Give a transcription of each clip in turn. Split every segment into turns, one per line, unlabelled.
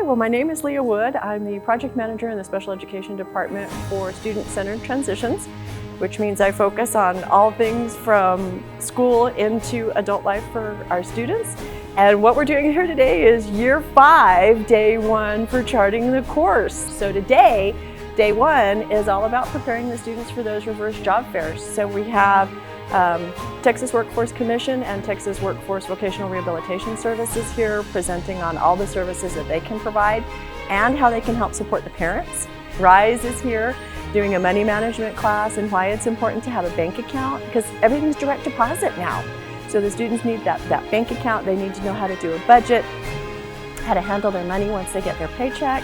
well, my name is Leah Wood. I'm the project manager in the special education department for student-centered transitions, which means I focus on all things from school into adult life for our students. And what we're doing here today is year 5, day 1 for charting the course. So today, day 1 is all about preparing the students for those reverse job fairs. So we have Texas Workforce Commission and Texas Workforce Vocational Rehabilitation Services here presenting on all the services that they can provide and how they can help support the parents. RISE is here doing a money management class and why it's important to have a bank account because everything's direct deposit now. So the students need that bank account. They need to know how to do a budget, how to handle their money once they get their paycheck.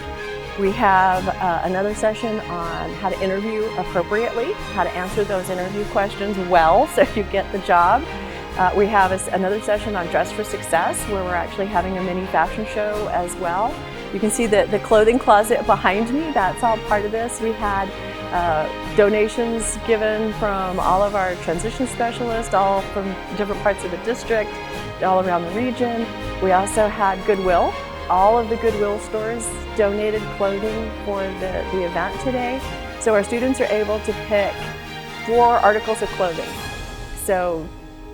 We have another session on how to interview appropriately, how to answer those interview questions well so you get the job. We have another session on Dress for Success where we're actually having a mini fashion show as well. You can see the clothing closet behind me, that's all part of this. We had donations given from all of our transition specialists, all from different parts of the district, all around the region. We also had Goodwill. All of the Goodwill stores donated clothing for the event today. So our students are able to pick 4 articles of clothing. So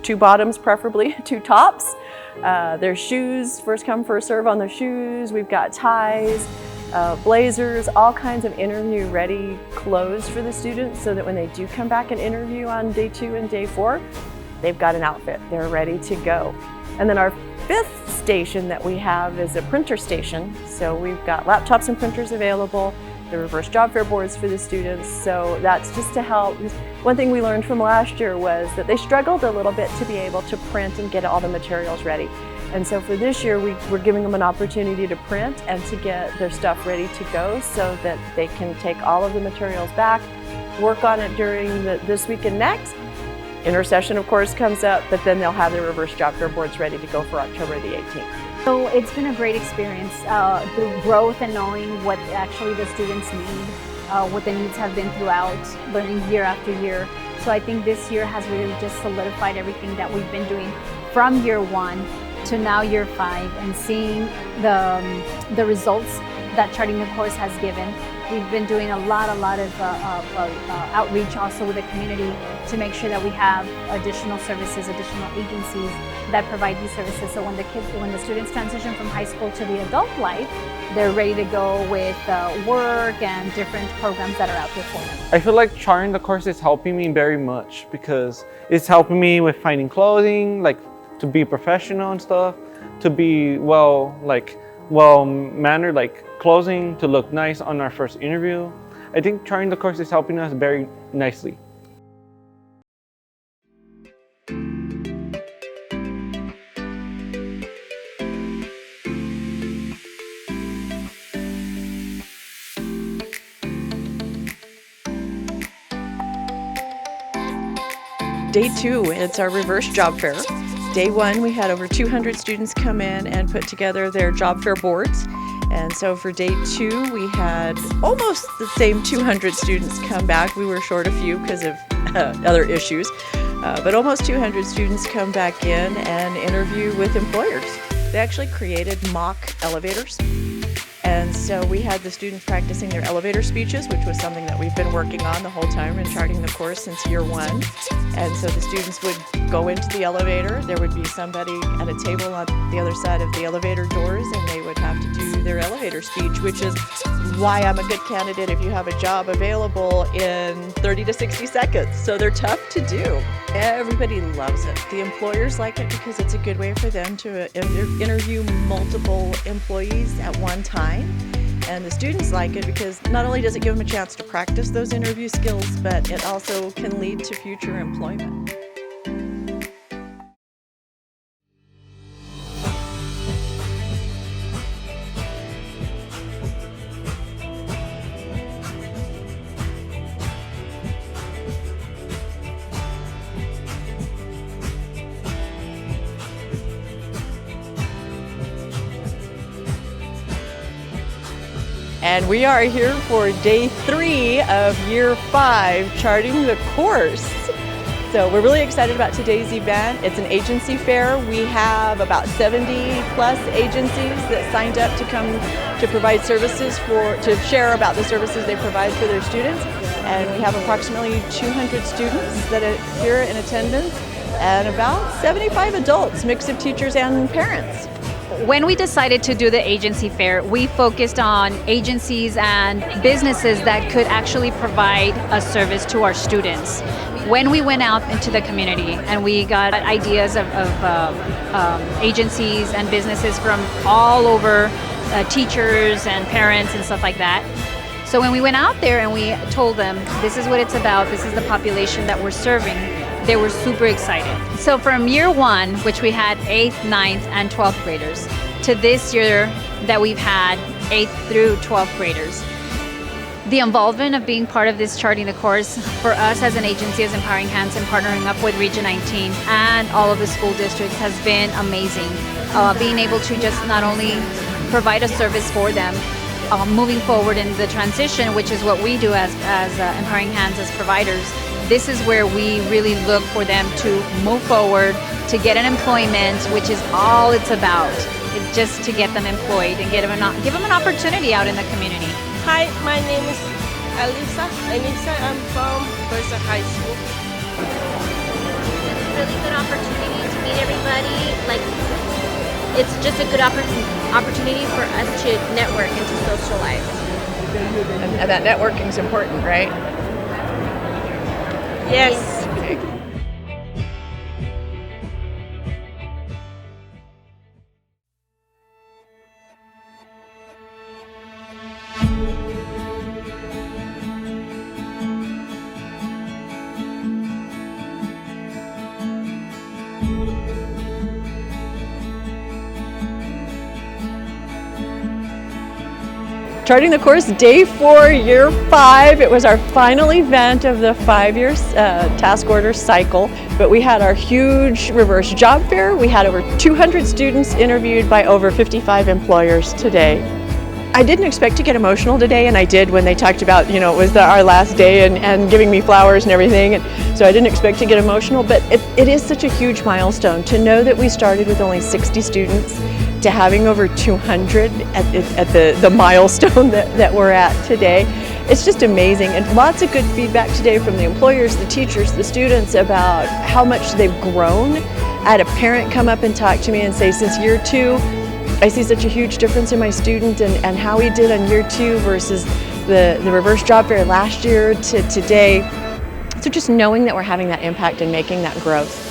2 bottoms preferably, 2 tops. There's shoes, first come first serve on the shoes. We've got ties, blazers, all kinds of interview ready clothes for the students so that when they do come back and interview on day 2 and day 4, they've got an outfit, they're ready to go. And then our 5th station that we have is a printer station. So we've got laptops and printers available, the reverse job fair boards for the students. So that's just to help. One thing we learned from last year was that they struggled a little bit to be able to print and get all the materials ready. And so for this year, we're giving them an opportunity to print and to get their stuff ready to go so that they can take all of the materials back, work on it during this week and next. Intercession, of course, comes up, but then they'll have their reverse job fair boards ready to go for October the 18th.
So it's been a great experience, the growth and knowing what actually the students need, what the needs have been throughout, learning year after year. So I think this year has really just solidified everything that we've been doing from year 1 to now year 5 and seeing the results that charting the course has given. We've been doing a lot of outreach also with the community to make sure that we have additional services, additional agencies that provide these services. So when the students transition from high school to the adult life, they're ready to go with work and different programs that are out there for them.
I feel like charting the course is helping me very much because it's helping me with finding clothing, like to be professional and stuff, to be well-mannered, like clothing to look nice on our first interview. I think charting the course is helping us very nicely.
Day 2, it's our reverse job fair. Day 1, we had over 200 students come in and put together their job fair boards. And so for day 2, we had almost the same 200 students come back. We were short a few because of other issues, but almost 200 students come back in and interview with employers. They actually created mock elevators. And so we had the students practicing their elevator speeches, which was something that we've been working on the whole time and charting the course since year 1. And so the students would go into the elevator. There would be somebody at a table on the other side of the elevator doors, and they would have to do their elevator speech, which is why I'm a good candidate if you have a job available in 30 to 60 seconds. So they're tough to do. Everybody loves it. The employers like it because it's a good way for them to interview multiple employees at one time. And the students like it because not only does it give them a chance to practice those interview skills, but it also can lead to future employment. And we are here for day 3 of year 5, charting the course. So we're really excited about today's event. It's an agency fair. We have about 70 plus agencies that signed up to come to provide services to share about the services they provide for their students. And we have approximately 200 students that are here in attendance and about 75 adults, mix of teachers and parents.
When we decided to do the agency fair, we focused on agencies and businesses that could actually provide a service to our students. When we went out into the community and we got ideas of agencies and businesses from all over, teachers and parents and stuff like that. So when we went out there and we told them, this is what it's about, this is the population that we're serving, they were super excited. So from year one, which we had 8th, 9th, and 12th graders, to this year that we've had 8th through 12th graders, the involvement of being part of this Charting the Course for us as an agency, as Empowering Hands, and partnering up with Region 19 and all of the school districts has been amazing. Being able to just not only provide a service for them, moving forward in the transition, which is what we do as Empowering Hands as providers. This is where we really look for them to move forward, to get an employment, which is all it's about. It's just to get them employed and give them an opportunity out in the community.
Hi, my name is Elisa. I'm from Bertha High School.
It's a really good opportunity to meet everybody. It's just a good opportunity for us to network and to socialize.
And that networking is important, right?
Yes.
Charting the Course, day 4, year 5. It was our final event of the 5-year task order cycle, but we had our huge reverse job fair. We had over 200 students interviewed by over 55 employers today. I didn't expect to get emotional today, and I did when they talked about, it was our last day and giving me flowers and everything. And so I didn't expect to get emotional, but it is such a huge milestone to know that we started with only 60 students to having over 200 at the milestone that we're at today. It's just amazing, and lots of good feedback today from the employers, the teachers, the students about how much they've grown. I had a parent come up and talk to me and say, since year 2, I see such a huge difference in my student and how he did on year 2 versus the reverse job fair last year to today. So just knowing that we're having that impact and making that growth.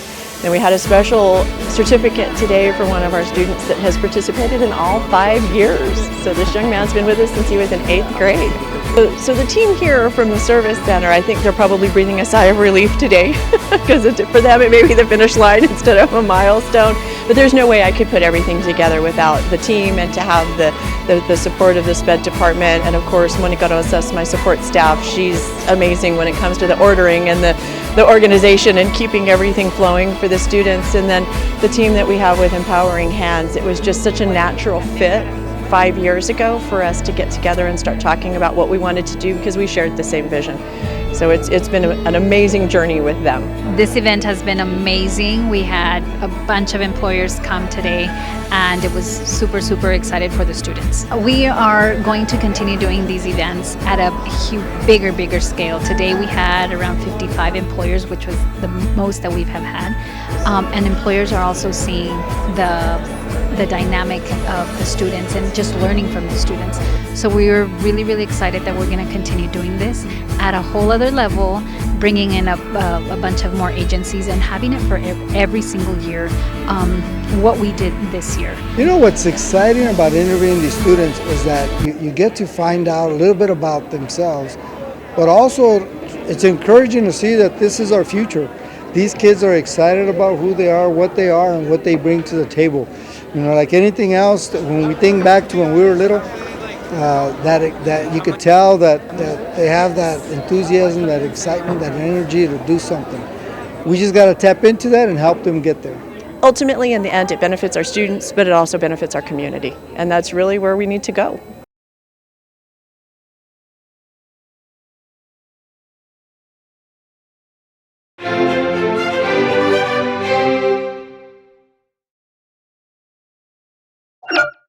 And we had a special certificate today for one of our students that has participated in all 5 years. So this young man's been with us since he was in 8th grade. So the team here from the Service Center, I think they're probably breathing a sigh of relief today because for them it may be the finish line instead of a milestone. But there's no way I could put everything together without the team and to have the support of the SPED department. And of course, Monica Rosas, my support staff, she's amazing when it comes to the ordering and the organization and keeping everything flowing for the students. And then the team that we have with Empowering Hands, it was just such a natural fit 5 years ago for us to get together and start talking about what we wanted to do because we shared the same vision. So it's been an amazing journey with them.
This event has been amazing. We had a bunch of employers come today and it was super, super excited for the students. We are going to continue doing these events at a bigger scale. Today we had around 55 employers, which was the most that we've had. And employers are also seeing the dynamic of the students and just learning from the students. So we are really, really excited that we're going to continue doing this at a whole other level, bringing in a bunch of more agencies and having it for every single year, what we did this year.
You know what's exciting about interviewing these students is that you get to find out a little bit about themselves, but also it's encouraging to see that this is our future. These kids are excited about who they are, what they are, and what they bring to the table. Like anything else, when we think back to when we were little, that you could tell that they have that enthusiasm, that excitement, that energy to do something. We just got to tap into that and help them get there.
Ultimately, in the end, it benefits our students, but it also benefits our community. And that's really where we need to go.